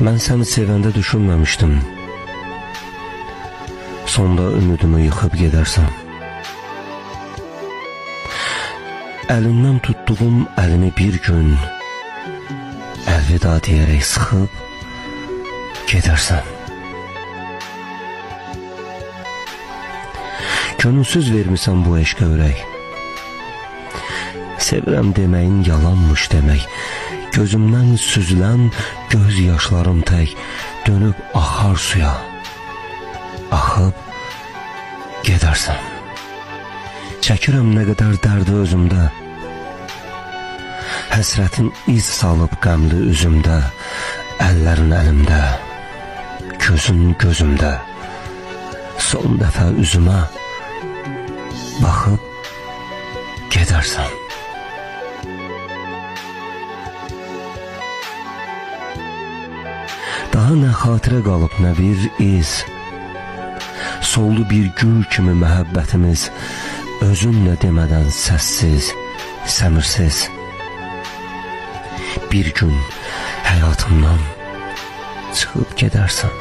Mən səni sevəndə düşünməmişdim. Sonda ümidimi yıxıb gedərsən. Əlindən tutduğum əlimi bir gün əlvida deyərək sıxıb gedərsən. Könülsüz vermisən bu eşqə ürək. Sevirəm deməyin yalanmış demək. Gözümdən süzülən göz yaşlarım tək dönüb axar suya. Axıb gedərsən. Çəkirəm nə qədər dərdi özümdə. Həsrətin iz salıb qəmli üzümdə. Əllərin əlimdə, gözün gözümdə. Son dəfə üzümə baxıb gedərsən. Daha nə xatirə qalıb, nə bir iz. Soldu bir gül kimi məhəbbətimiz, özünlə demədən səssiz, səmirsiz. Bir gün həyatımdan çıxıb gedərsən.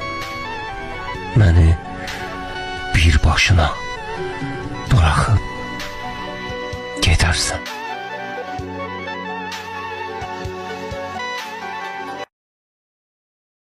Məni bir başına buraxıb gedərsən.